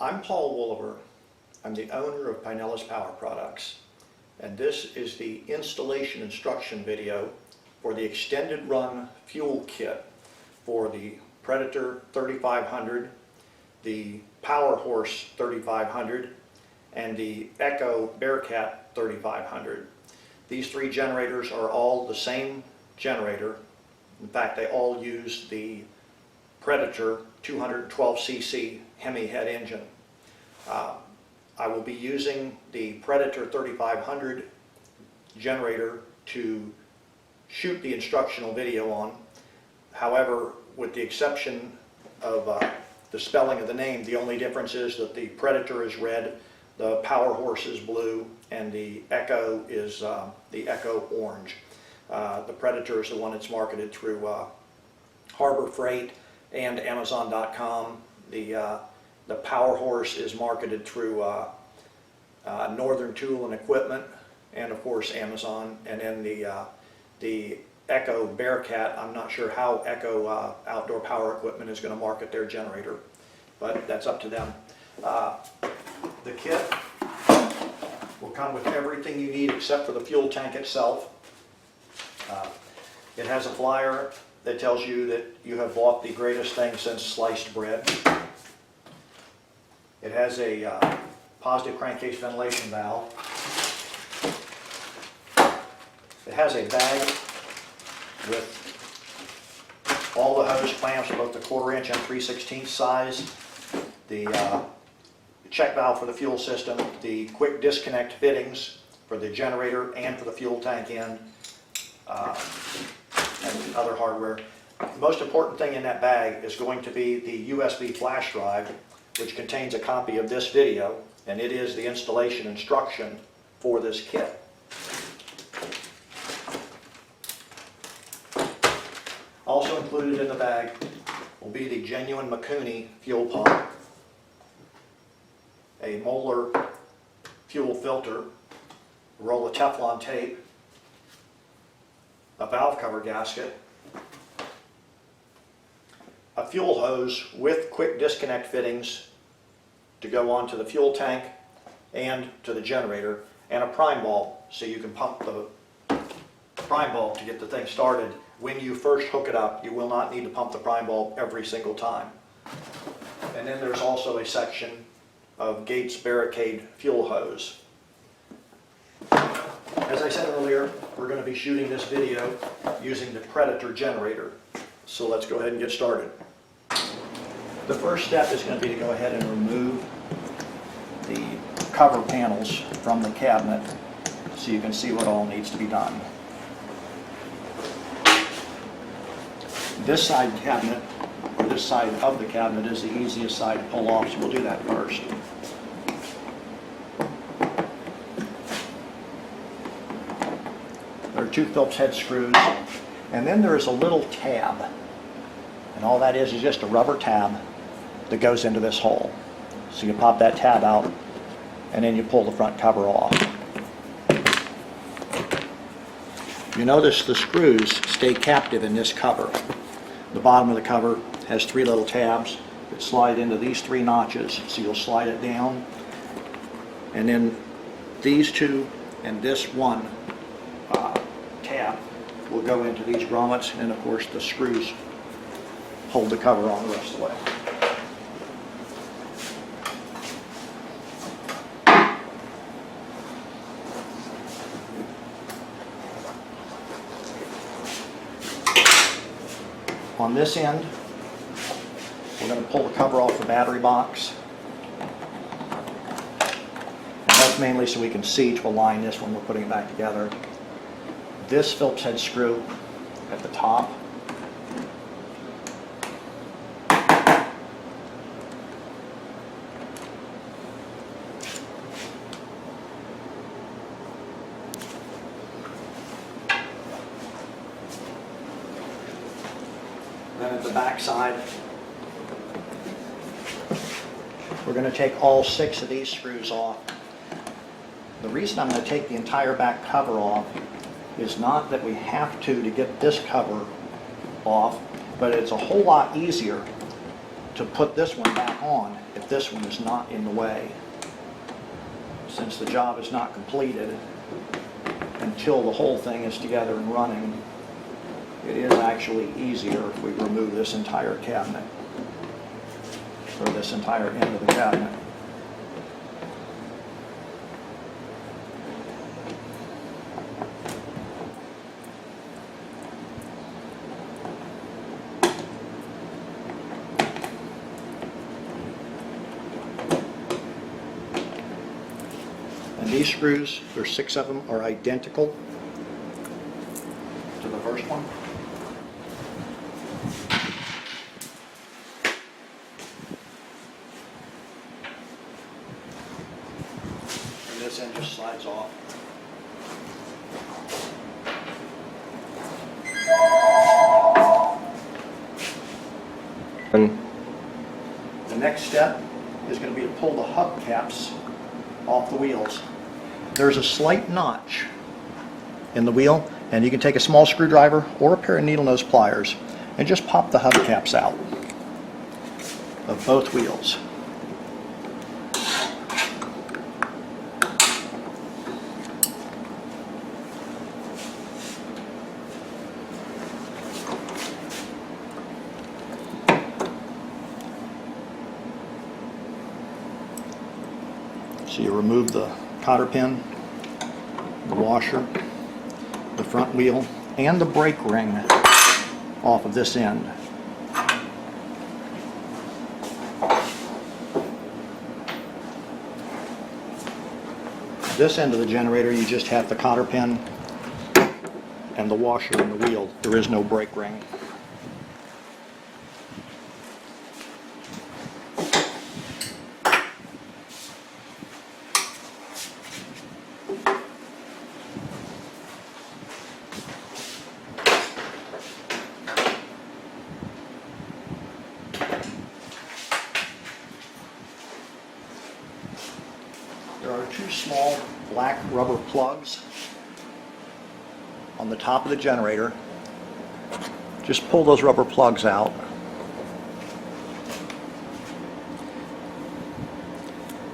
I'm Paul Wooliver. I'm the owner of Pinellas Power Products, and this is the installation instruction video for the extended run fuel kit for the Predator 3500, the Powerhorse 3500, and the Echo Bearcat 3500. These three generators are all the same generator. In fact, they all use the Predator 212cc Hemi head engine. I will be using the Predator 3500 generator to shoot the instructional video on. However, with the exception of the spelling of the name, the only difference is that the Predator is red, the Powerhorse is blue, and the Echo is the Echo orange. The Predator is the one that's marketed through Harbor Freight and Amazon.com. The Powerhorse is marketed through Northern Tool and Equipment, and of course Amazon. And then the Echo Bearcat, I'm not sure how Echo Outdoor Power Equipment is going to market their generator, but that's up to them. The kit will come with everything you need except for the fuel tank itself. It has a flyer that tells you that you have bought the greatest thing since sliced bread. It has a positive crankcase ventilation valve. It has a bag with all the hose clamps, both the 1/4 inch and 3/16 size, the check valve for the fuel system, the quick disconnect fittings for the generator and for the fuel tank end, and other hardware. The most important thing in that bag is going to be the USB flash drive, which contains a copy of this video, and it is the installation instruction for this kit. Also included in the bag will be the genuine Mikuni fuel pump, a molar fuel filter, a roll of Teflon tape, a valve cover gasket, a fuel hose with quick disconnect fittings to go onto the fuel tank and to the generator, and a prime bulb so you can pump the prime bulb to get the thing started. When you first hook it up, you will not need to pump the prime bulb every single time. And then there's also a section of Gates Barricade fuel hose. As I said earlier, we're going to be shooting this video using the Predator generator. So let's go ahead and get started. The first step is going to be to go ahead and remove the cover panels from the cabinet so you can see what all needs to be done. This side cabinet, or this side of the cabinet, is the easiest side to pull off, so we'll do that first. There are two Phillips head screws, and then there is a little tab, and all that is just a rubber tab that goes into this hole. So you pop that tab out, and then you pull the front cover off. You notice the screws stay captive in this cover. The bottom of the cover has three little tabs that slide into these three notches, so you'll slide it down, and then these two and this one tab will go into these grommets, and of course the screws hold the cover on the rest of the way. On this end, we're going to pull the cover off the battery box. And that's mainly so we can see to align this when we're putting it back together. This Phillips head screw at the top. Then at the back side, we're going to take all 6 of these screws off. The reason I'm going to take the entire back cover off is not that we have to get this cover off, but it's a whole lot easier to put this one back on if this one is not in the way. Since the job is not completed until the whole thing is together and running, it is actually easier if we remove this entire cabinet, or this entire end of the cabinet. And these screws, there's 6 of them, are identical to the first one. And this end just slides off. The next step is going to be to pull the hubcaps off the wheels. There's a slight notch in the wheel, and you can take a small screwdriver or a pair of needle nose pliers and just pop the hubcaps out of both wheels. So you remove the cotter pin, the washer, the front wheel, and the brake ring off of this end. This end of the generator, you just have the cotter pin and the washer and the wheel. There is no brake ring. There are 2 small black rubber plugs on the top of the generator. Just pull those rubber plugs out.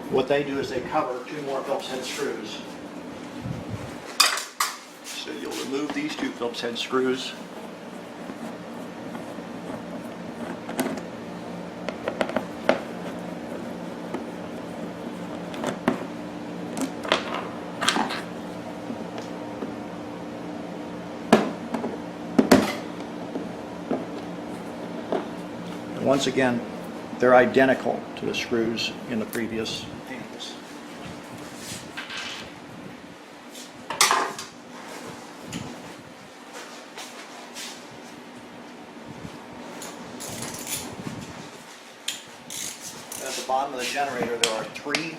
What they do is they cover 2 more Phillips head screws. So you'll remove these 2 Phillips head screws. Once again, they're identical to the screws in the previous panels. At the bottom of the generator, there are 3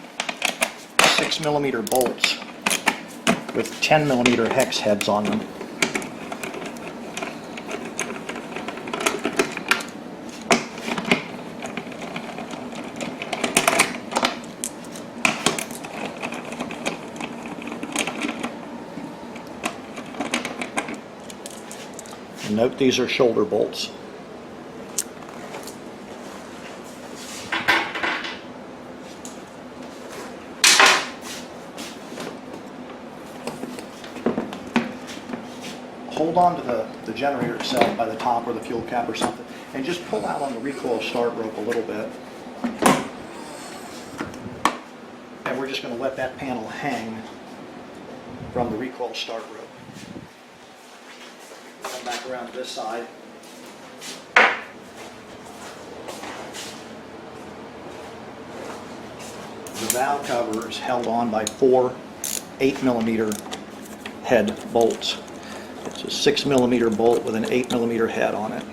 6mm bolts with 10mm hex heads on them. And note these are shoulder bolts. Hold on to the generator itself by the top or the fuel cap or something, and just pull out on the recoil start rope a little bit. And we're just going to let that panel hang from the recoil start rope. Come back around to this side. The valve cover is held on by 4 8mm head bolts. It's a 6mm bolt with an 8mm head on it.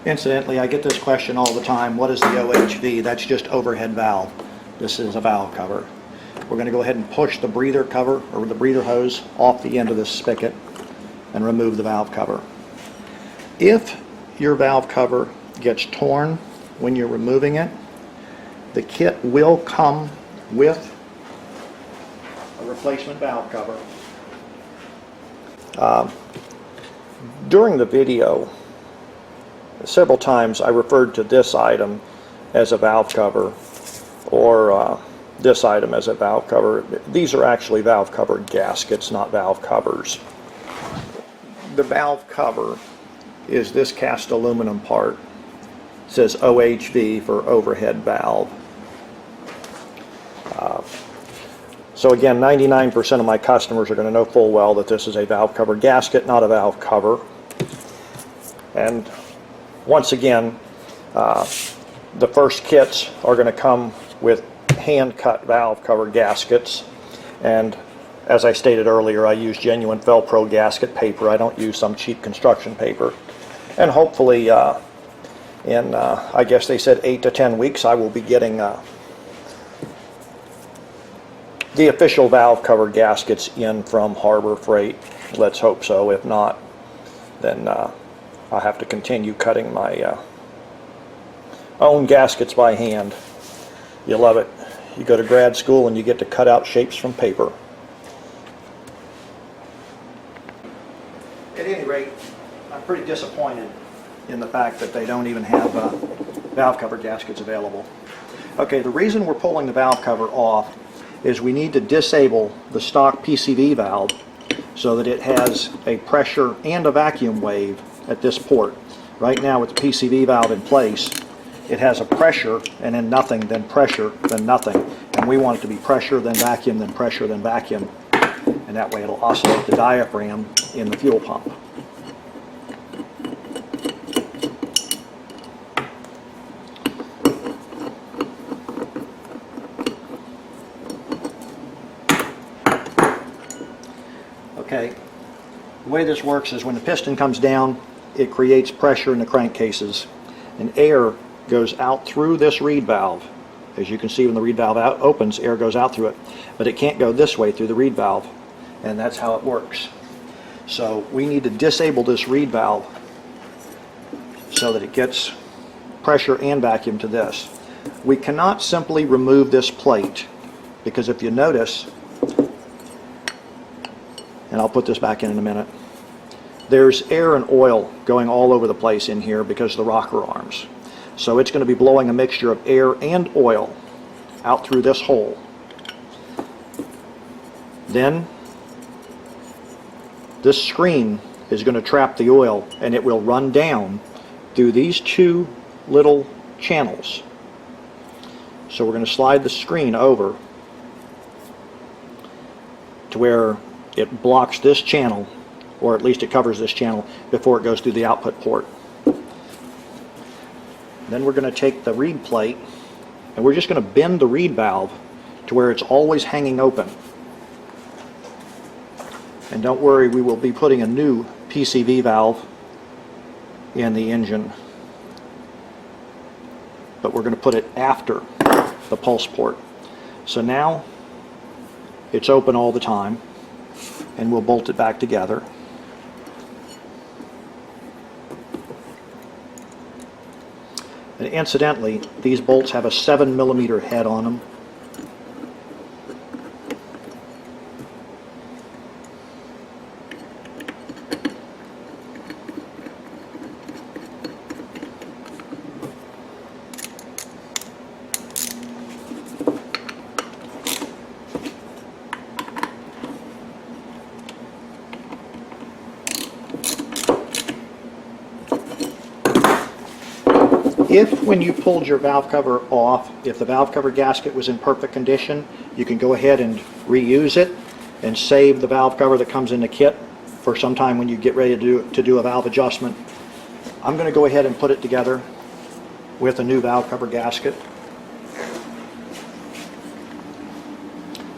Incidentally, I get this question all the time, what is the OHV? That's just overhead valve. This is a valve cover. we're going to go ahead and push the breather cover or the breather hose off the end of this spigot and remove the valve cover. If your valve cover gets torn when you're removing it, the kit will come with a replacement valve cover. During the video, several times I referred to this item as a valve cover or this item as a valve cover. These are actually valve cover gaskets, not valve covers. The valve cover is this cast aluminum part. It says OHV for overhead valve. So again, 99% of my customers are going to know full well that this is a valve cover gasket, not a valve cover. And once again, the first kits are going to come with hand-cut valve cover gaskets. And as I stated earlier, I use genuine Velcro gasket paper. I don't use some cheap construction paper. And hopefully, in I guess they said 8 to 10 weeks, I will be getting the official valve cover gaskets in from Harbor Freight. Let's hope so. If not, then I'll have to continue cutting my own gaskets by hand. You love it. You go to grad school and you get to cut out shapes from paper. At any rate, I'm pretty disappointed in the fact that they don't even have valve cover gaskets available. Okay, the reason we're pulling the valve cover off is we need to disable the stock PCV valve so that it has a pressure and a vacuum wave at this port. Right now with the PCV valve in place, it has a pressure and then nothing, then pressure, then nothing. And we want it to be pressure, then vacuum, then pressure, then vacuum. And that way it'll oscillate the diaphragm in the fuel pump. Okay, the way this works is when the piston comes down, it creates pressure in the crankcases, and air goes out through this reed valve. As you can see, when the reed valve opens, air goes out through it, but it can't go this way through the reed valve, and that's how it works. So we need to disable this reed valve so that it gets pressure and vacuum to this. We cannot simply remove this plate, because if you notice, and I'll put this back in a minute, there's air and oil going all over the place in here because of the rocker arms. So it's going to be blowing a mixture of air and oil out through this hole. Then this screen is going to trap the oil, and it will run down through these two little channels. So we're going to slide the screen over to where it blocks this channel, or at least it covers this channel before it goes through the output port. Then we're going to take the reed plate and we're just going to bend the reed valve to where it's always hanging open. And don't worry, we will be putting a new PCV valve in the engine, but we're going to put it after the pulse port. So now it's open all the time, and we'll bolt it back together. And incidentally, these bolts have a 7mm head on them. If when you pulled your valve cover off, if the valve cover gasket was in perfect condition, you can go ahead and reuse it and save the valve cover that comes in the kit for some time when you get ready to do a valve adjustment. I'm going to go ahead and put it together with a new valve cover gasket.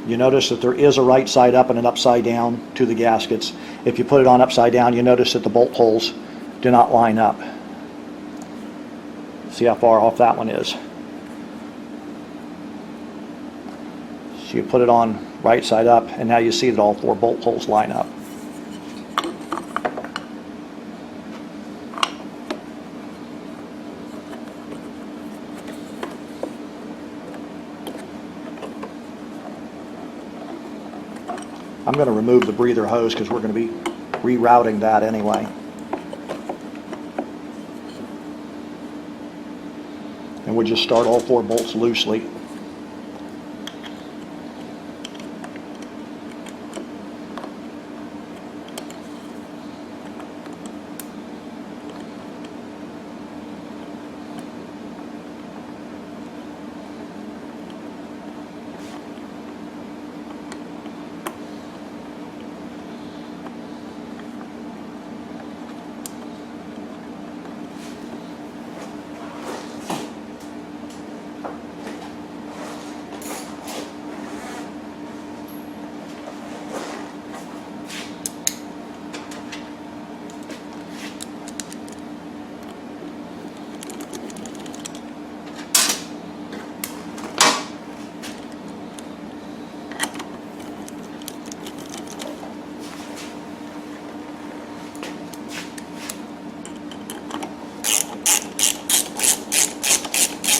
You notice that there is a right side up and an upside down to the gaskets. If you put it on upside down, you notice that the bolt holes do not line up. See how far off that one is. So you put it on right side up, and now you see that all 4 bolt holes line up. I'm going to remove the breather hose because we're going to be rerouting that anyway. And we'll just start all 4 bolts loosely.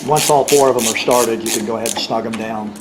Once all 4 of them are started, you can go ahead and snug them down.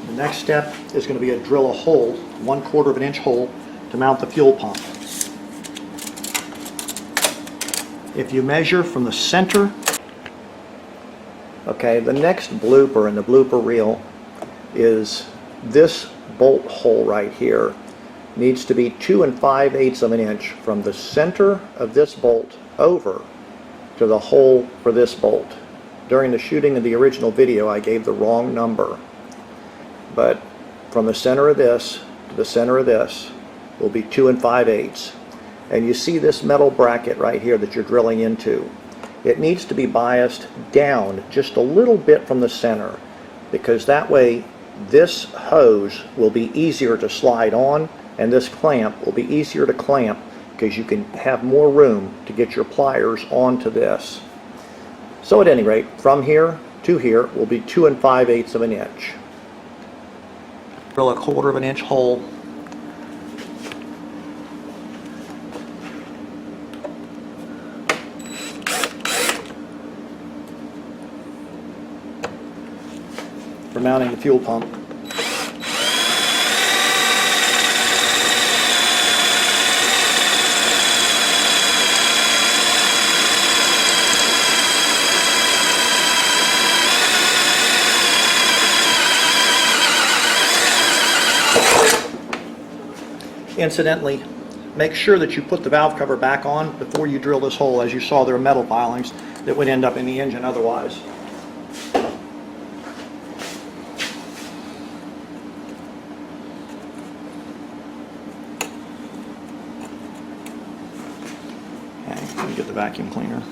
The next step is going to be to drill a hole, 1/4 of an inch hole, to mount the fuel pump. If you measure from the center, okay, the next blooper in the blooper reel is this bolt hole right here. Needs to be 2 5/8 of an inch from the center of this bolt over to the hole for this bolt. During the shooting of the original video, I gave the wrong number. But from the center of this to the center of this will be 2 5/8. And you see this metal bracket right here that you're drilling into. It needs to be biased down just a little bit from the center, because that way this hose will be easier to slide on, and this clamp will be easier to clamp because you can have more room to get your pliers onto this. So at any rate, from here to here will be 2 5/8 of an inch. Drill 1/4 of an inch hole. For mounting the fuel pump. Incidentally, make sure that you put the valve cover back on before you drill this hole. As you saw, there are metal filings that would end up in the engine otherwise. Okay, let me get the vacuum cleaner.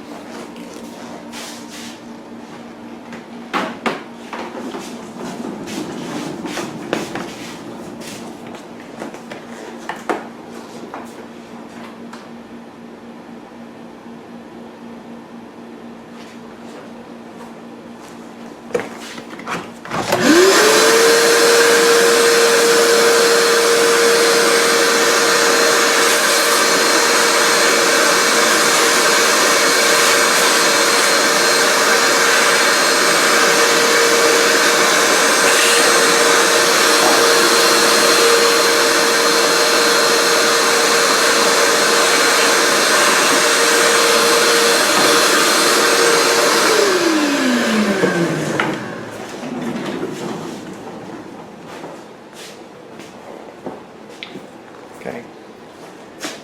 Okay.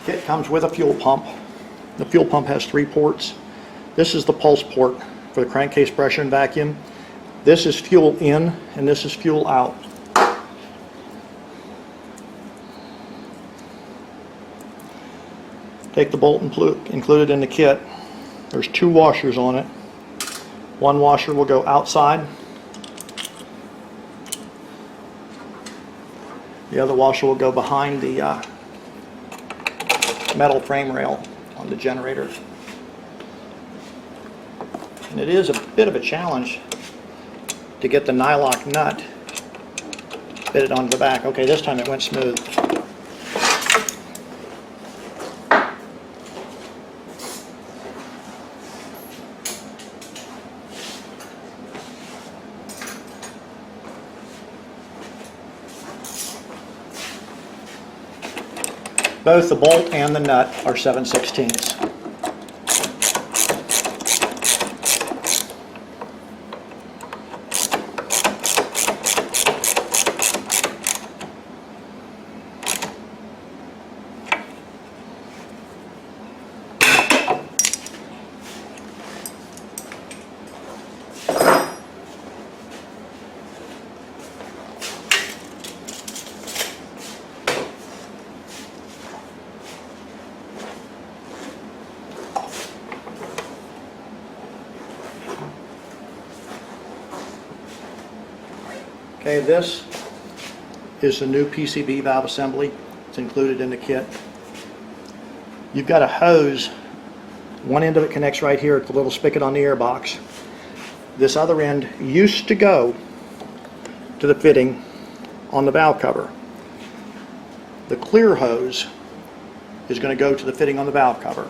Kit comes with a fuel pump. The fuel pump has 3 ports. This is the pulse port for the crankcase pressure and vacuum. This is fuel in and this is fuel out. Take the bolt included in the kit. There's 2 washers on it. One washer will go outside. The other washer will go behind the metal frame rail on the generator. And it is a bit of a challenge to get the nylock nut fitted onto the back. Okay, this time it went smooth. Both the bolt and the nut are 7/16. Okay, this is the new PCB valve assembly. It's included in the kit. You've got a hose. One end of it connects right here at the little spigot on the air box. This other end used to go to the fitting on the valve cover. The clear hose is going to go to the fitting on the valve cover.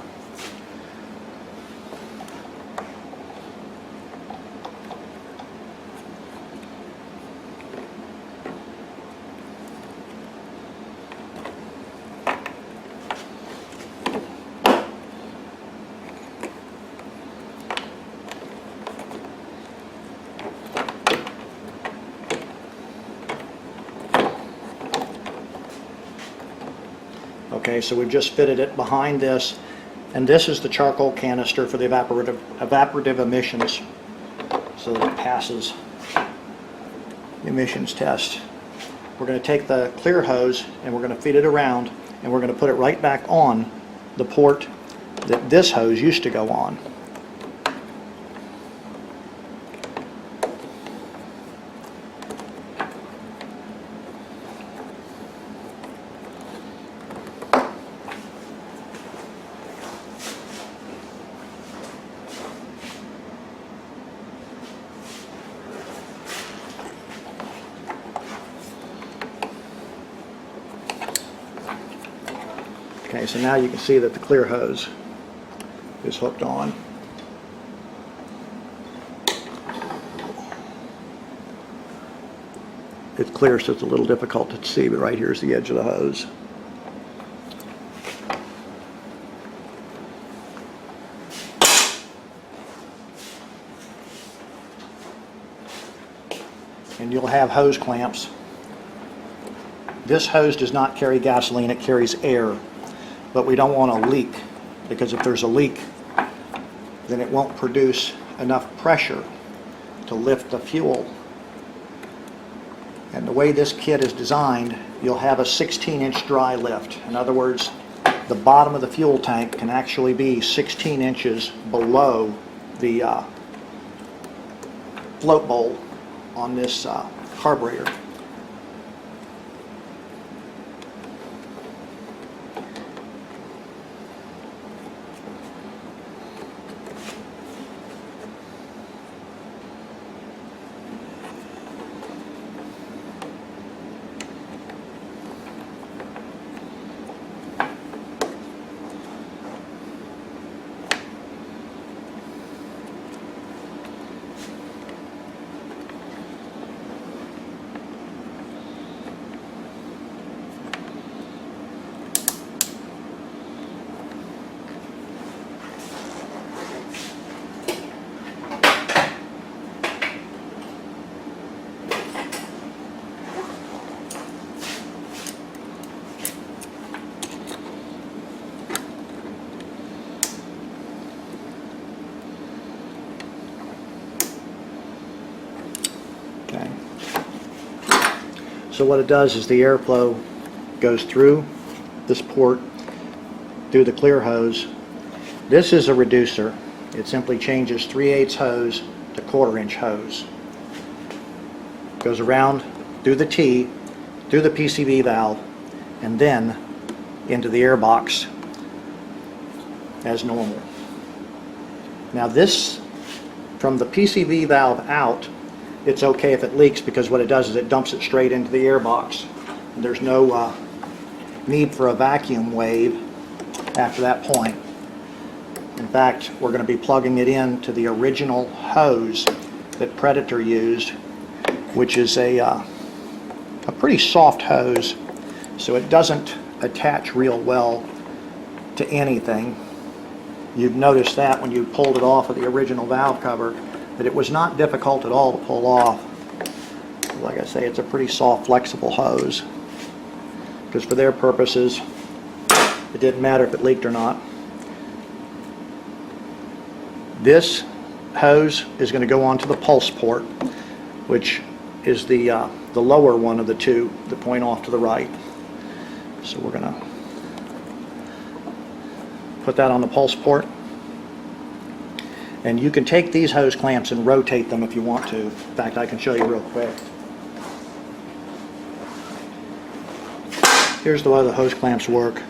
Okay, so we've just fitted it behind this, and this is the charcoal canister for the evaporative emissions, so that it passes the emissions test. We're going to take the clear hose and we're going to feed it around, and we're going to put it right back on the port that this hose used to go on. Okay, so now you can see that the clear hose is hooked on. It's clear, so it's a little difficult to see, but right here is the edge of the hose. And you'll have hose clamps. This hose does not carry gasoline, it carries air. But we don't want a leak, because if there's a leak, then it won't produce enough pressure to lift the fuel. And the way this kit is designed, you'll have a 16-inch dry lift. In other words, the bottom of the fuel tank can actually be 16 inches below the float bowl on this carburetor. So what it does is the airflow goes through this port, through the clear hose. This is a reducer. It simply changes 3/8 hose to 1/4" hose. Goes around through the T, through the PCV valve, and then into the air box as normal. Now this, from the PCV valve out, it's okay if it leaks, because what it does is it dumps it straight into the air box. There's no need for a vacuum wave after that point. In fact, we're going to be plugging it in to the original hose that Predator used, which is a pretty soft hose, so it doesn't attach real well to anything. You've noticed that when you pulled it off of the original valve cover, that it was not difficult at all to pull off. Like I say, it's a pretty soft, flexible hose, because for their purposes, it didn't matter if it leaked or not. This hose is going to go onto the pulse port, which is the lower one of the two that point off to the right. So we're going to put that on the pulse port. And you can take these hose clamps and rotate them if you want to. In fact, I can show you real quick. Here's the way the hose clamps work.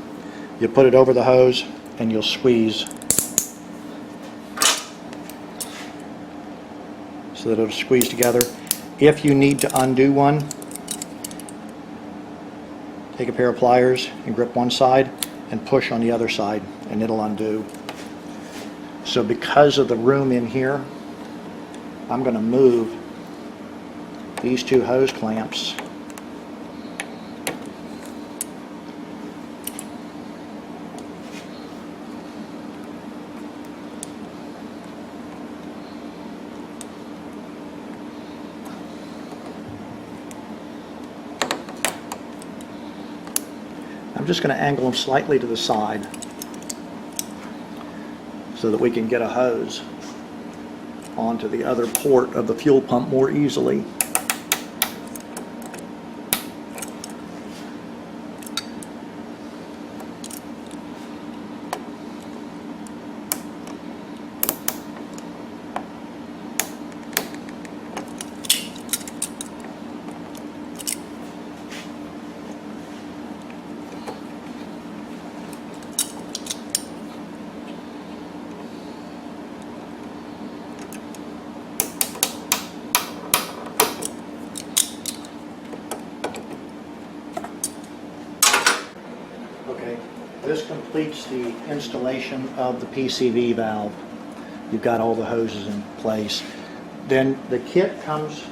You put it over the hose and you'll squeeze so that it'll squeeze together. If you need to undo one, take a pair of pliers and grip one side and push on the other side, and it'll undo. So because of the room in here, I'm going to move these two hose clamps I'm just going to angle them slightly to the side so that we can get a hose onto the other port of the fuel pump more easily. This completes the installation of the PCV valve. You've got all the hoses in place. Then the kit comes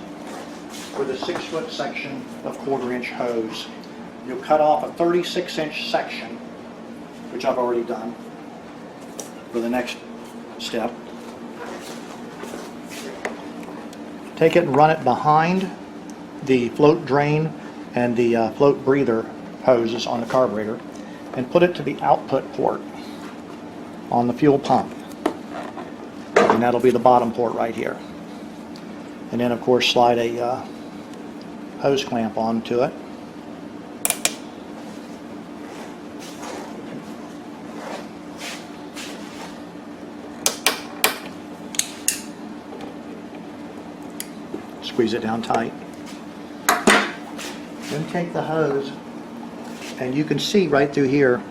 with a 6-foot section of 1/4" hose. You'll cut off a 36-inch section, which I've already done for the next step. Take it and run it behind the float drain and the float breather hoses on the carburetor, and put it to the output port on the fuel pump, and that'll be the bottom port right here. And then of course slide a hose clamp onto it. Squeeze it down tight. Then take the hose, and you can see right through here,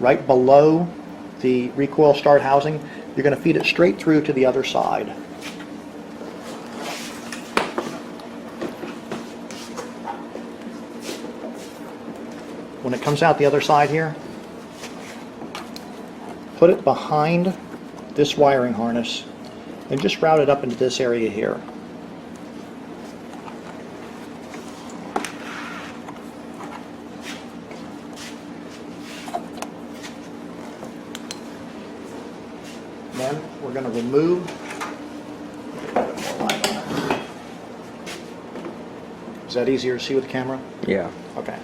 right below the recoil start housing, you're going to feed it straight through to the other side. When it comes out the other side here, put it behind this wiring harness and just route it up into this area here. Then we're going to remove. Is that easier to see with the camera? Yeah. Okay.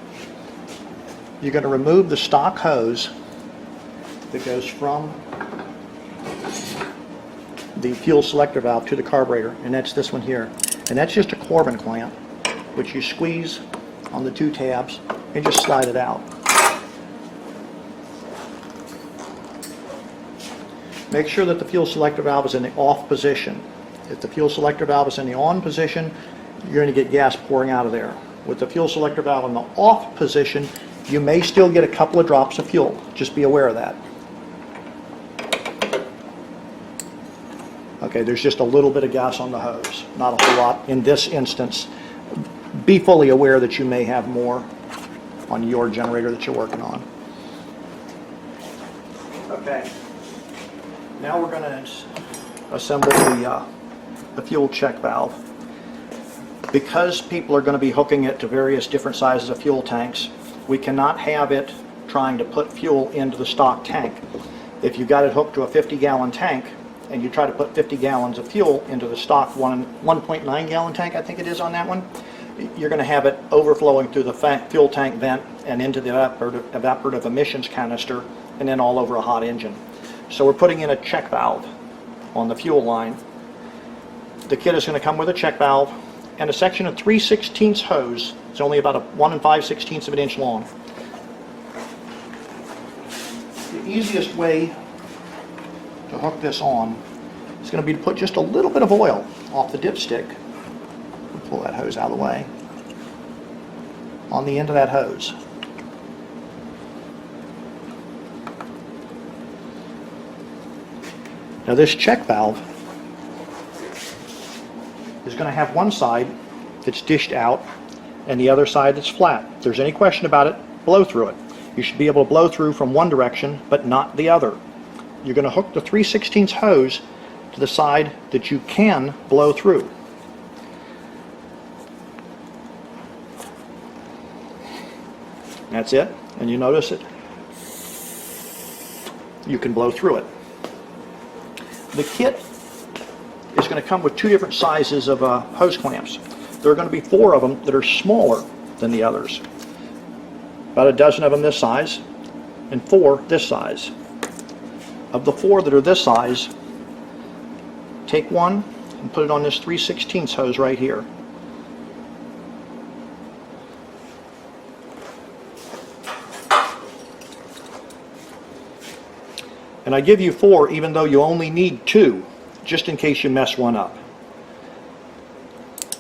You're going to remove the stock hose that goes from the fuel selector valve to the carburetor, and that's this one here. And that's just a Corbin clamp. which you squeeze on the two tabs and just slide it out. Make sure that the fuel selector valve is in the off position. If the fuel selector valve is in the on position, you're going to get gas pouring out of there. With the fuel selector valve in the off position, you may still get a couple of drops of fuel. Just be aware of that. Okay, there's just a little bit of gas on the hose, not a whole lot in this instance. Be fully aware that you may have more on your generator that you're working on. Okay, now we're going to assemble the fuel check valve. Because people are going to be hooking it to various different sizes of fuel tanks, we cannot have it trying to put fuel into the stock tank. If you got it hooked to a 50-gallon tank and you try to put 50 gallons of fuel into the stock 1.9 gallon tank, I think it is on that one, you're going to have it overflowing through the fuel tank vent and into the evaporative emissions canister and then all over a hot engine. So we're putting in a check valve on the fuel line. The kit is going to come with a check valve and a section of 3/16 hose. It's only about 1 5/16 of an inch long. The easiest way to hook this on is going to be to put just a little bit of oil off the dipstick. Pull that hose out of the way. On the end of that hose. Now this check valve is going to have one side that's dished out and the other side that's flat. If there's any question about it, blow through it. You should be able to blow through from one direction but not the other. You're going to hook the 3/16 hose to the side that you can blow through. That's it, and you notice it. You can blow through it. The kit is going to come with two different sizes of hose clamps. There are going to be 4 of them that are smaller than the others. About a dozen of them this size, and 4 this size. Of the 4 that are this size, take one and put it on this 3/16 hose right here. And I give you 4 even though you only need 2, just in case you mess one up.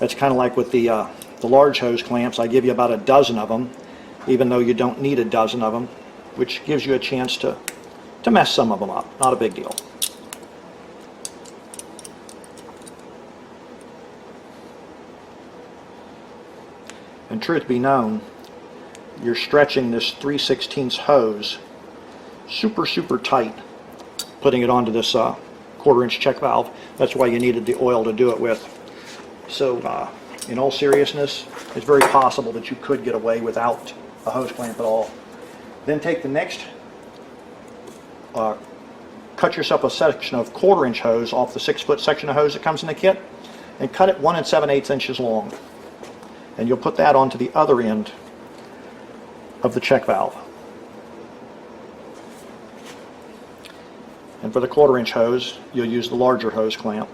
That's kind of like with the large hose clamps. I give you about a dozen of them, even though you don't need a dozen of them, which gives you a chance to mess some of them up. Not a big deal. And truth be known, you're stretching this 3/16 hose super tight, putting it onto this 1/4 inch check valve. That's why you needed the oil to do it with. So in all seriousness, it's very possible that you could get away without a hose clamp at all. Then take the next, cut yourself a section of 1/4 inch hose off the 6-foot section of hose that comes in the kit and cut it 1 7/8 inches long. And you'll put that onto the other end of the check valve. And for the 1/4 inch hose, you'll use the larger hose clamp.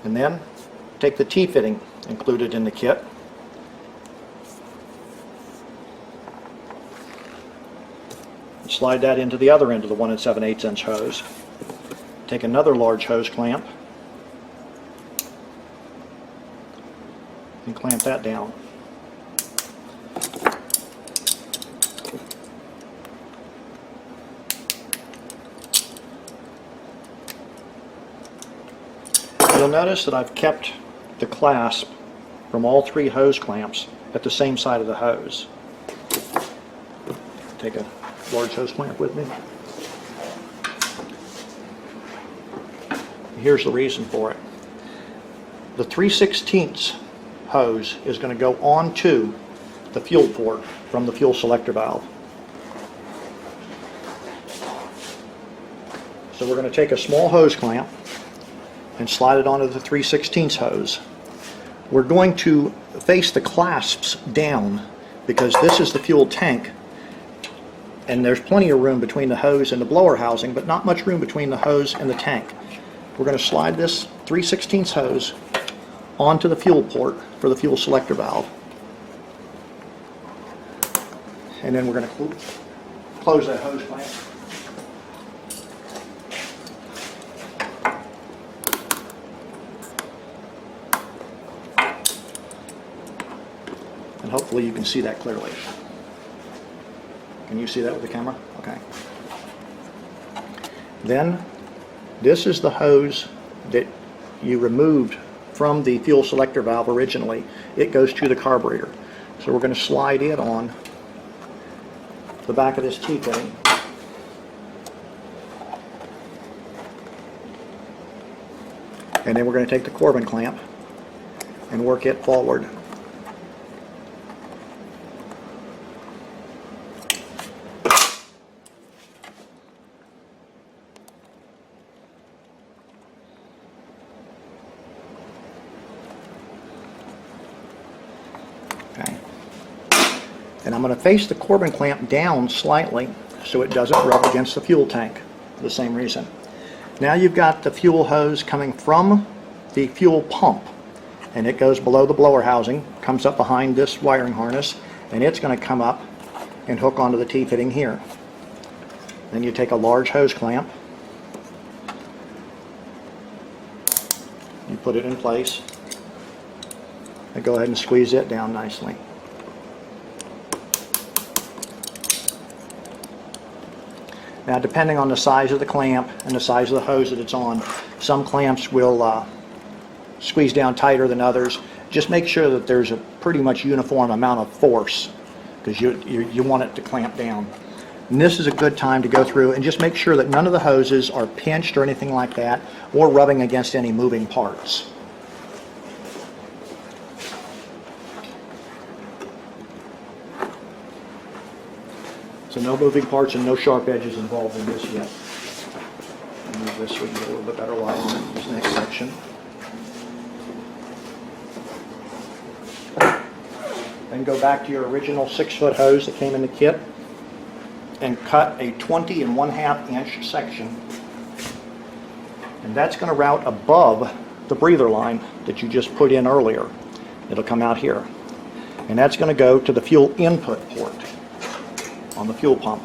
And then take the T-fitting included in the kit. And slide that into the other end of the 1 7/8 inch hose. Take another large hose clamp and clamp that down. You'll notice that I've kept the clasp from all 3 hose clamps at the same side of the hose. Take a large hose clamp with me. Here's the reason for it. The 3/16 hose is going to go onto the fuel port from the fuel selector valve. So we're going to take a small hose clamp and slide it onto the 3/16 hose. We're going to face the clasps down because this is the fuel tank and there's plenty of room between the hose and the blower housing, but not much room between the hose and the tank. We're going to slide this 3/16 hose onto the fuel port for the fuel selector valve. And then we're going to close that hose clamp. And hopefully you can see that clearly. Can you see that with the camera? Okay. Then, this is the hose that you removed from the fuel selector valve originally. It goes to the carburetor. So we're going to slide it on the back of this T-fitting. And then we're going to take the Corbin clamp and work it forward. Okay. And I'm going to face the Corbin clamp down slightly so it doesn't rub against the fuel tank for the same reason. Now you've got the fuel hose coming from the fuel pump, and it goes below the blower housing, comes up behind this wiring harness, and it's going to come up and hook onto the T-fitting here. Then you take a large hose clamp, you put it in place, and go ahead and squeeze it down nicely. Now, depending on the size of the clamp and the size of the hose that it's on, some clamps will squeeze down tighter than others. Just make sure that there's a pretty much uniform amount of force, because you want it to clamp down. And this is a good time to go through and just make sure that none of the hoses are pinched or anything like that, or rubbing against any moving parts. So no moving parts and no sharp edges involved in this yet. I'll move this so we can get a little bit better light on this next section. Then go back to your original 6-foot hose that came in the kit and cut a 20 1/2 inch section. And that's going to route above the breather line that you just put in earlier. It'll come out here. And that's going to go to the fuel input port on the fuel pump.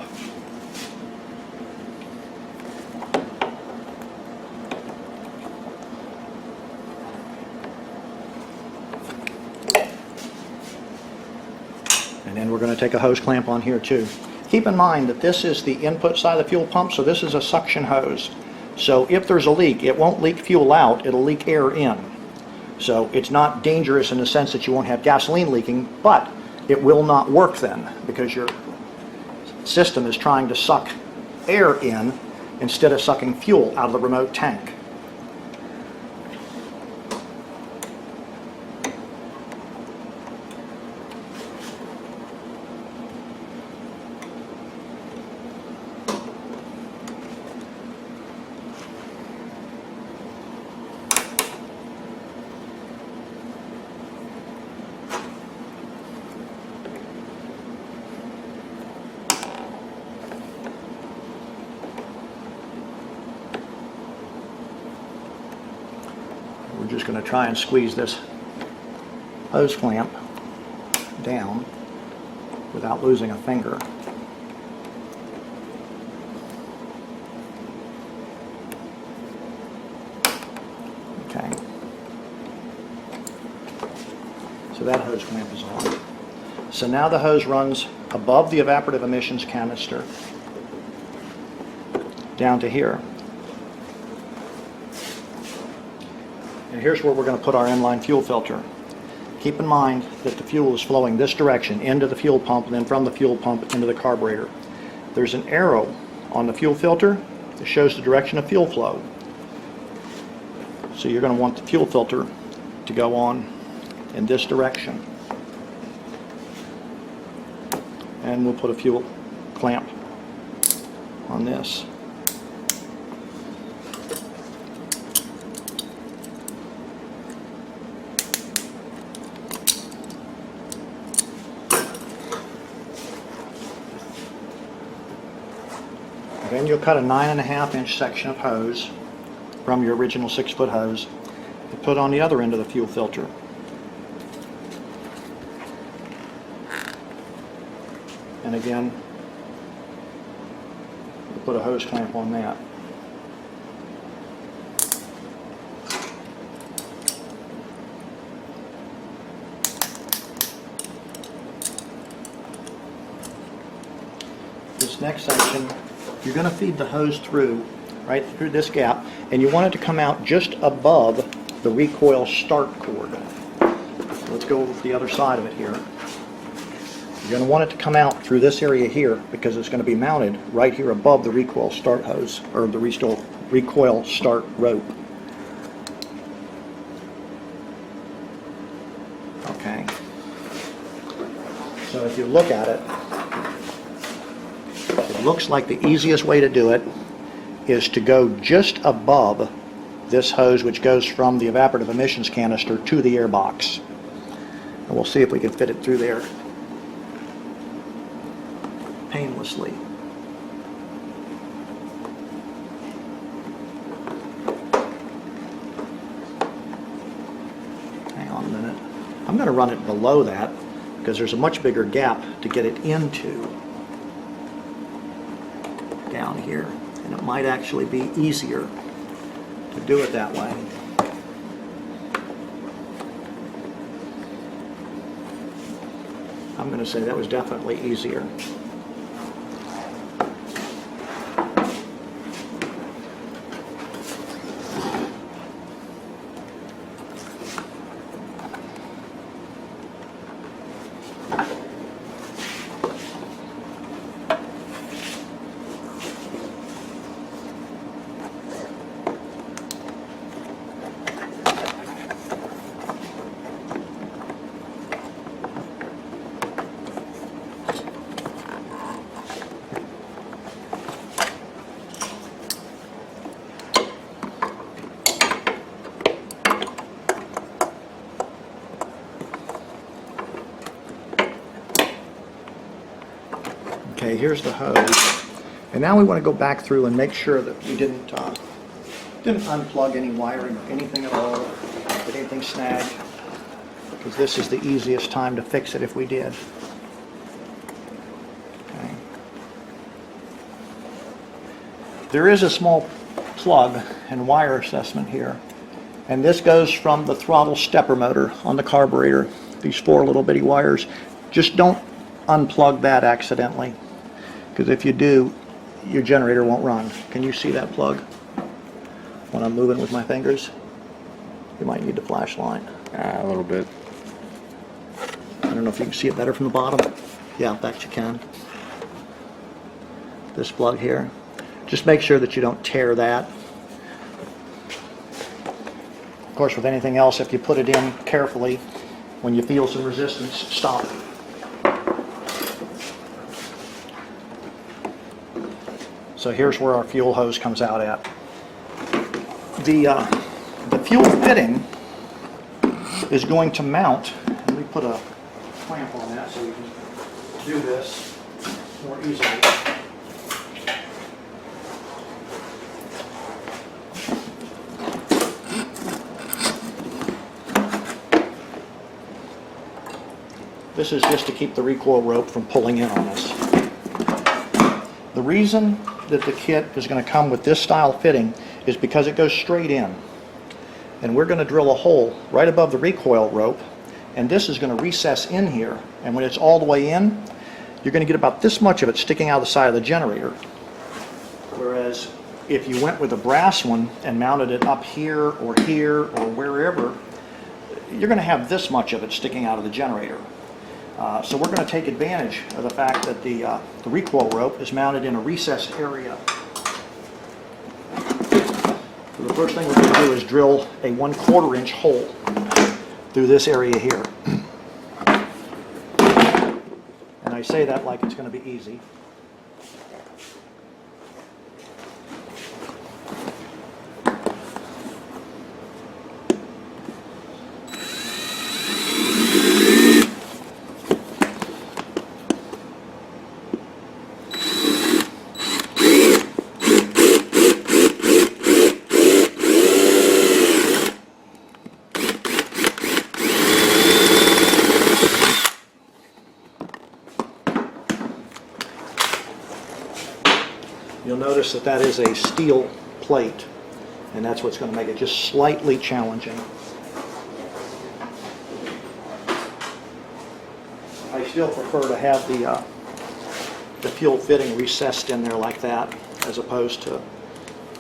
And then we're going to take a hose clamp on here too. Keep in mind that this is the input side of the fuel pump, so this is a suction hose. So if there's a leak, it won't leak fuel out, it'll leak air in. So it's not dangerous in the sense that you won't have gasoline leaking, but it will not work then, because your system is trying to suck air in instead of sucking fuel out of the remote tank. We're just going to try and squeeze this hose clamp down without losing a finger. Okay. So that hose clamp is on. So now the hose runs above the evaporative emissions canister down to here. And here's where we're going to put our inline fuel filter. Keep in mind that the fuel is flowing this direction into the fuel pump, and then from the fuel pump into the carburetor. There's an arrow on the fuel filter that shows the direction of fuel flow. So you're going to want the fuel filter to go on in this direction. And we'll put a fuel clamp on this. Then you'll cut a 9.5-inch section of hose from your original 6-foot hose to put on the other end of the fuel filter. And again, we'll put a hose clamp on that. This next section, you're going to feed the hose through, right through this gap, and you want it to come out just above the recoil start cord. So let's go with the other side of it here. You're going to want it to come out through this area here because it's going to be mounted right here above the recoil start hose, or the recoil start rope. Okay. So if you look at it, it looks like the easiest way to do it is to go just above this hose, which goes from the evaporative emissions canister to the air box. And we'll see if we can fit it through there painlessly. Hang on a minute. I'm going to run it below that because there's a much bigger gap to get it into down here, and it might actually be easier to do it that way. I'm going to say that was definitely easier. Okay, here's the hose, and now we want to go back through and make sure that we didn't unplug any wiring or anything at all, get anything snagged, because this is the easiest time to fix it if we did. Okay. There is a small plug and wire assessment here, and this goes from the throttle stepper motor on the carburetor. These 4 little bitty wires. Just don't unplug that accidentally, because if you do, your generator won't run. Can you see that plug when I'm moving with my fingers? You might need a flashlight. A little bit. I don't know if you can see it better from the bottom. Yeah, in fact you can. This plug here. Just make sure that you don't tear that. Of course, with anything else, if you put it in carefully, when you feel some resistance, stop it. So here's where our fuel hose comes out at. The fuel fitting is going to mount, and we put a clamp on that so we can do this more easily. This is just to keep the recoil rope from pulling in on us. The reason that the kit is going to come with this style fitting is because it goes straight in. And we're going to drill a hole right above the recoil rope, and this is going to recess in here. And when it's all the way in, you're going to get about this much of it sticking out of the side of the generator. Whereas if you went with a brass one and mounted it up here or wherever, you're going to have this much of it sticking out of the generator. So we're going to take advantage of the fact that the recoil rope is mounted in a recessed area. So the first thing we're going to do is drill a 1/4 inch hole through this area here. And I say that like it's going to be easy. You'll notice that that is a steel plate, and that's what's going to make it just slightly challenging. I still prefer to have the fuel fitting recessed in there like that, as opposed to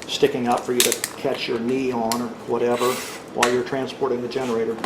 sticking up for you to catch your knee on or whatever while you're transporting the generator.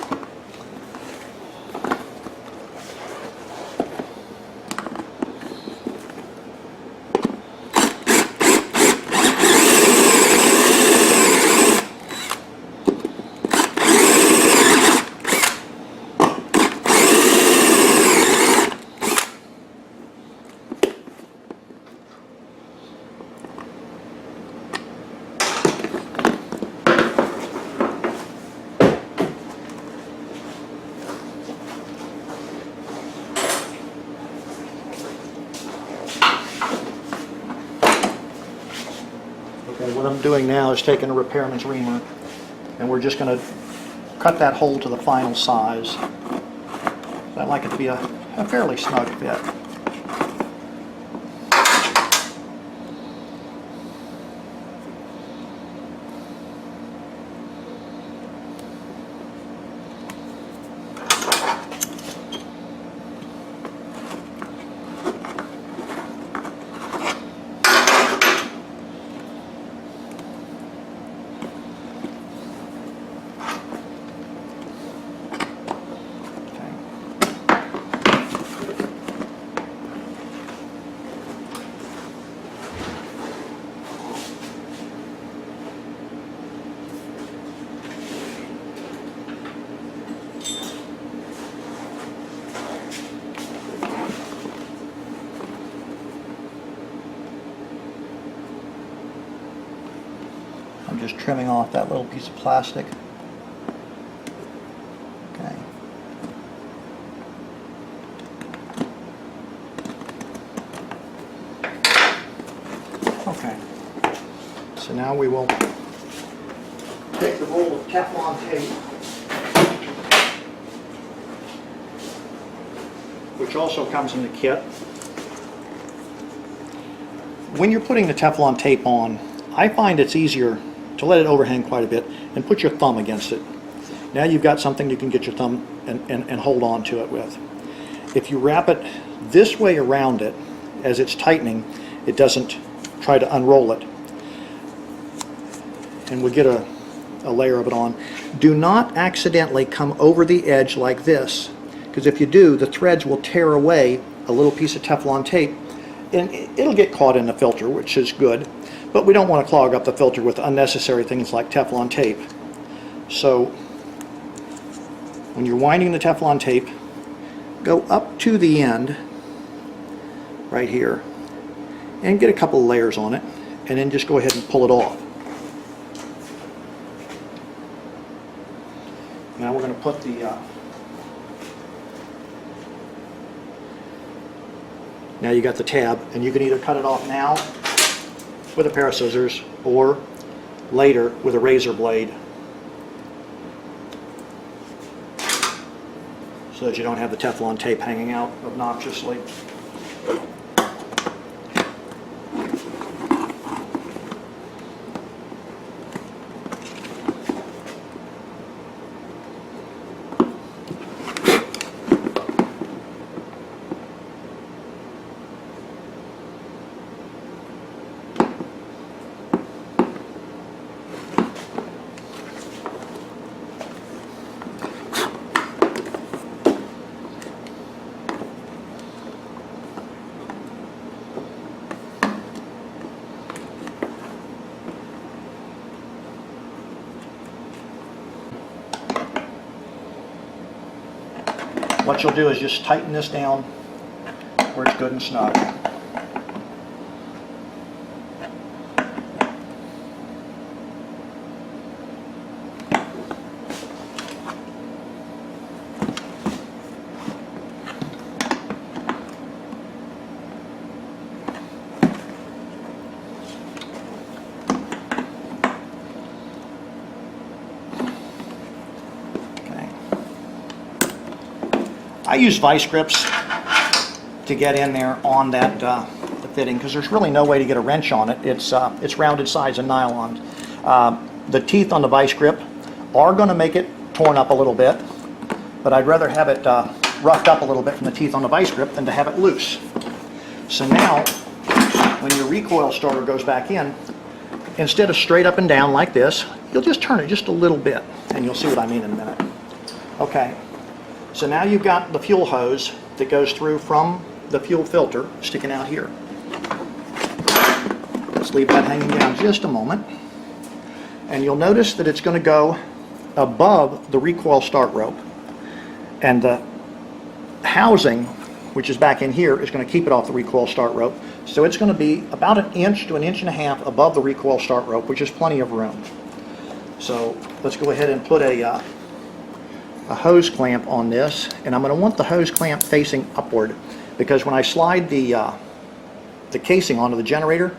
Okay, what I'm doing now is taking a repairman's reamer, and we're just going to cut that hole to the final size. I'd like it to be a fairly snug fit. I'm just trimming off that little piece of plastic. Okay. Okay. So now we will take the roll of Teflon tape, which also comes in the kit. When you're putting the Teflon tape on, I find it's easier to let it overhang quite a bit and put your thumb against it. Now you've got something you can get your thumb and hold on to it with. If you wrap it this way around it as it's tightening, it doesn't try to unroll it. And we get a layer of it on. Do not accidentally come over the edge like this, because if you do, the threads will tear away a little piece of Teflon tape, and it'll get caught in the filter, which is good. But we don't want to clog up the filter with unnecessary things like Teflon tape. So when you're winding the Teflon tape, go up to the end right here and get a couple of layers on it, and then just go ahead and pull it off. Now we're going to put the now you got the tab, and you can either cut it off now with a pair of scissors or later with a razor blade, so that you don't have the Teflon tape hanging out obnoxiously. What you'll do is just tighten this down where it's good and snug. I use vice grips to get in there on that the fitting because there's really no way to get a wrench on it. It's rounded sides of nylon. The teeth on the vice grip are going to make it torn up a little bit, but I'd rather have it roughed up a little bit from the teeth on the vice grip than to have it loose. So now, when your recoil starter goes back in, instead of straight up and down like this, you'll just turn it just a little bit, and you'll see what I mean in a minute. Okay, so now you've got the fuel hose that goes through from the fuel filter sticking out here. Let's leave that hanging down just a moment. And you'll notice that it's going to go above the recoil start rope. And the housing, which is back in here, is going to keep it off the recoil start rope. So it's going to be about 1 inch to 1.5 inches above the recoil start rope, which is plenty of room. So let's go ahead and put a hose clamp on this, and I'm going to want the hose clamp facing upward because when I slide the casing onto the generator,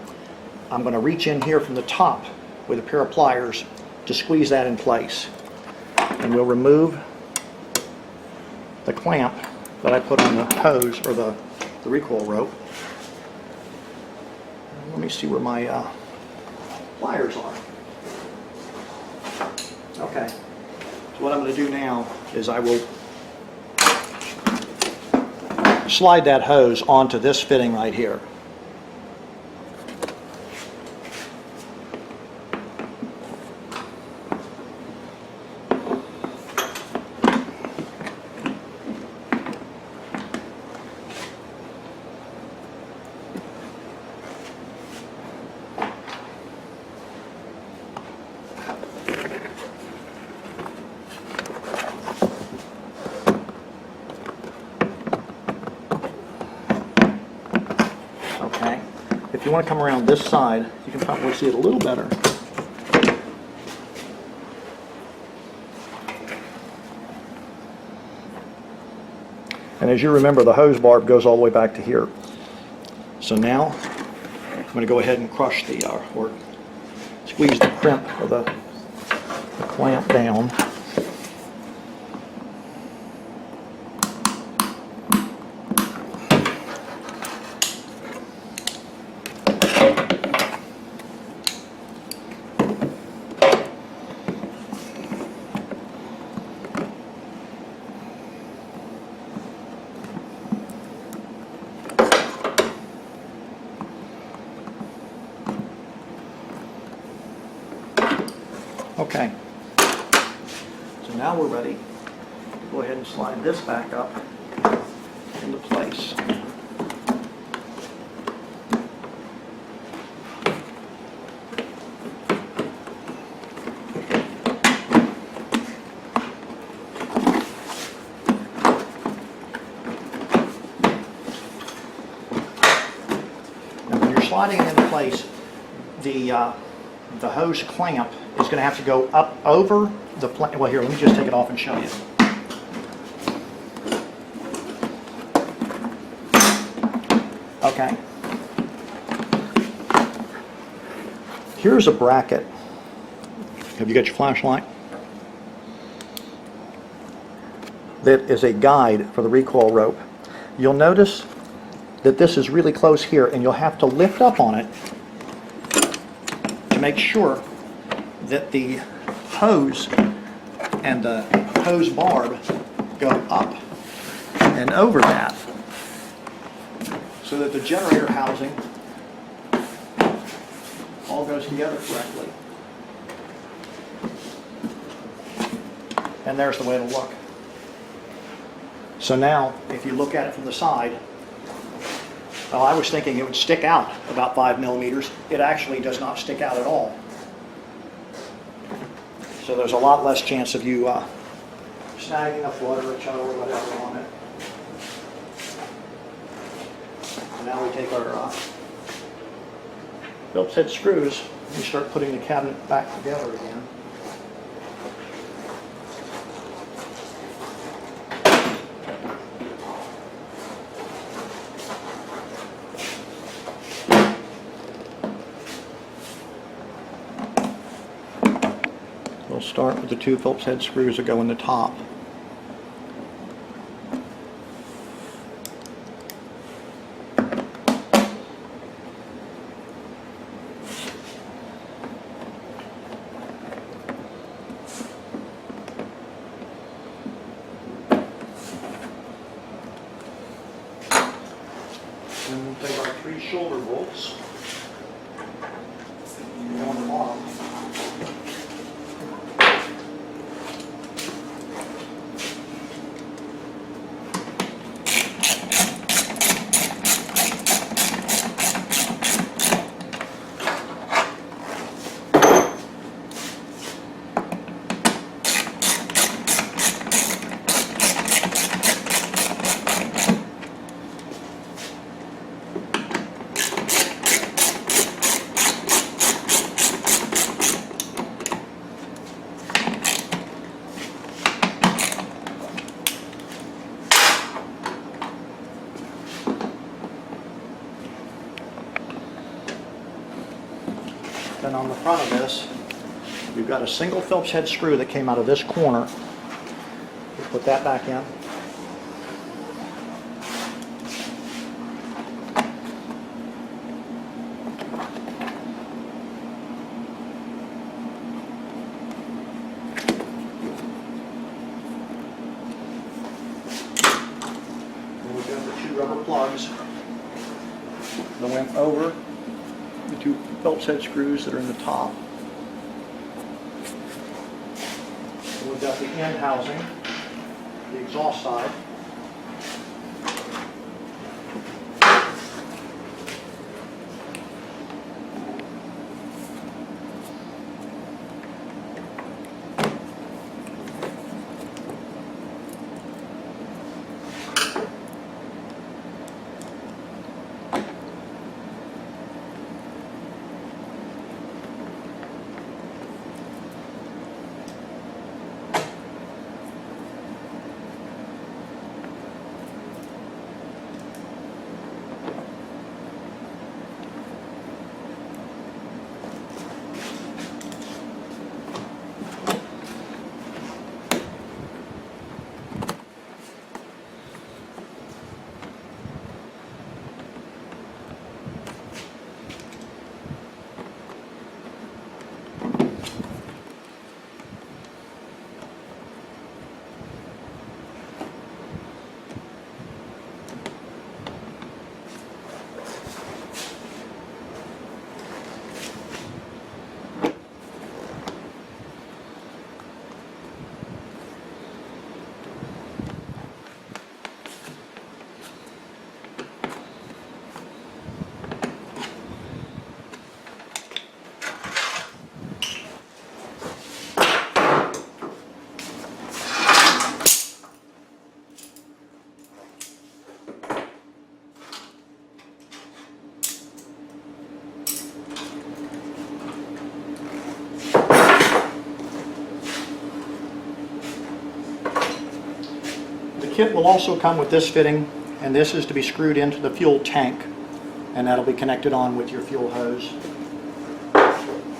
I'm going to reach in here from the top with a pair of pliers to squeeze that in place. And we'll remove the clamp that I put on the hose or the recoil rope. Let me see where my pliers are. Okay, so what I'm going to do now is I will slide that hose onto this fitting right here. If you want to come around this side, you can probably see it a little better. And as you remember, the hose barb goes all the way back to here. So now I'm going to go ahead and crush or squeeze the crimp or the clamp down. Okay, so now we're ready. Go ahead and slide this back up into place. Now when you're sliding it into place, the hose clamp is going to have to go up over the well, here, let me just take it off and show you. Okay. Here's a bracket. Have you got your flashlight? That is a guide for the recoil rope. You'll notice that this is really close here, and you'll have to lift up on it to make sure that the hose and the hose barb go up and over that so that the generator housing all goes together correctly. And there's the way it'll look. So now, if you look at it from the side, well, I was thinking it would stick out about 5 millimeters. It actually does not stick out at all. So there's a lot less chance of you snagging a foot or a toe or whatever on it. And now we take our Phillips head screws and we start putting the cabinet back together again. We'll start with the 2 Phillips head screws that go in the top. shoulder bolts go on the bottom. Then on the front of this, we've got a single Phillips head screw that came out of this corner. We'll put that back in. Then we've got the two rubber plugs that went over the two Phillips head screws that are in the top. And we've got the end housing, the exhaust side. The kit will also come with this fitting, and this is to be screwed into the fuel tank, and that'll be connected on with your fuel hose. I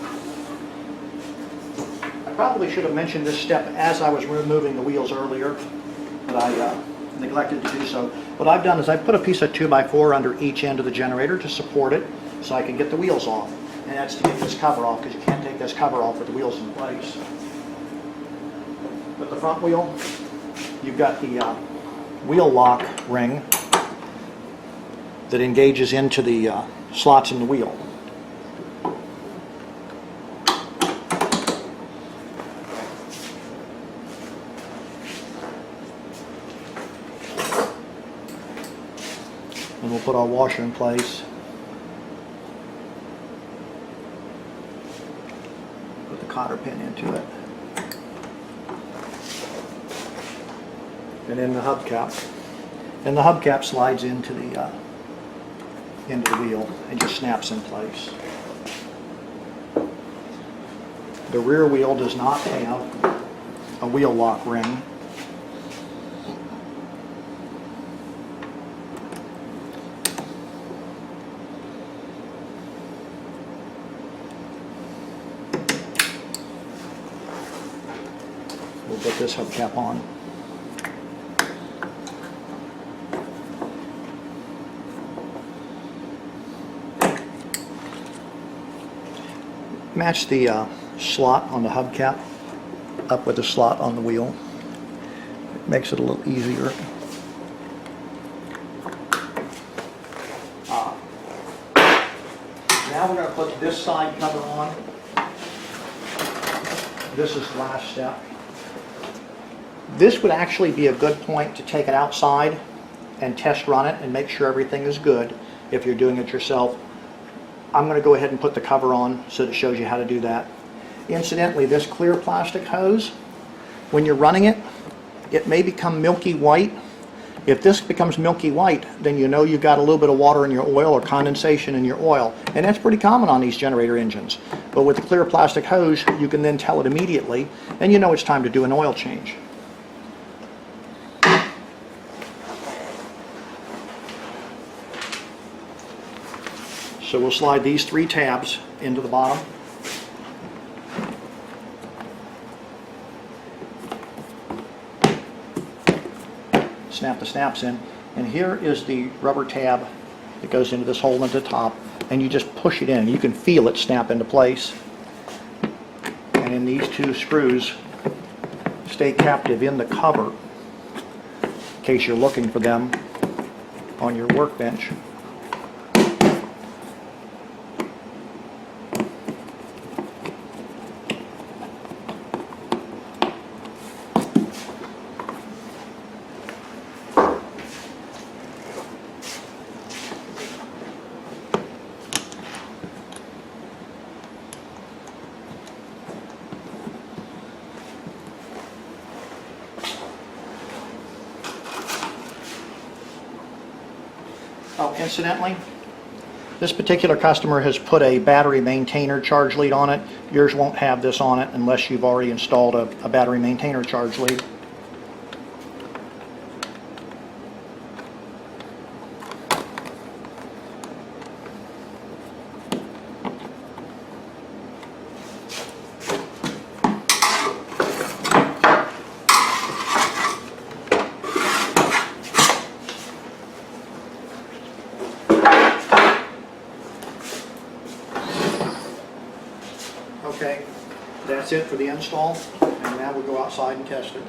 probably should have mentioned this step as I was removing the wheels earlier, but I neglected to do so. What I've done is I put a piece of 2x4 under each end of the generator to support it so I can get the wheels off. And that's to get this cover off, because you can't take this cover off with the wheels in place. With the front wheel, you've got the wheel lock ring that engages into the slots in the wheel. And we'll put our washer in place. Put the cotter pin into it. And then the hubcap. And the hubcap slides into the wheel and just snaps in place. The rear wheel does not have a wheel lock ring. We'll put this hubcap on. Match the slot on the hubcap up with the slot on the wheel. It makes it a little easier. this side cover on. This is the last step. This would actually be a good point to take it outside and test run it and make sure everything is good if you're doing it yourself. I'm going to go ahead and put the cover on so that it shows you how to do that. Incidentally, this clear plastic hose, when you're running it, it may become milky white. If this becomes milky white, then you know you've got a little bit of water in your oil or condensation in your oil, and that's pretty common on these generator engines. But with the clear plastic hose, you can then tell it immediately, and you know it's time to do an oil change. So we'll slide these 3 tabs into the bottom. Snap the snaps in, and here is the rubber tab that goes into this hole at the top, and you just push it in. You can feel it snap into place. And then these 2 screws stay captive in the cover in case you're looking for them on your workbench. Oh, incidentally, this particular customer has put a battery maintainer charge lead on it. Yours won't have this on it unless you've already installed a battery maintainer charge lead. Okay, that's it for the install, and now we'll go outside and test it.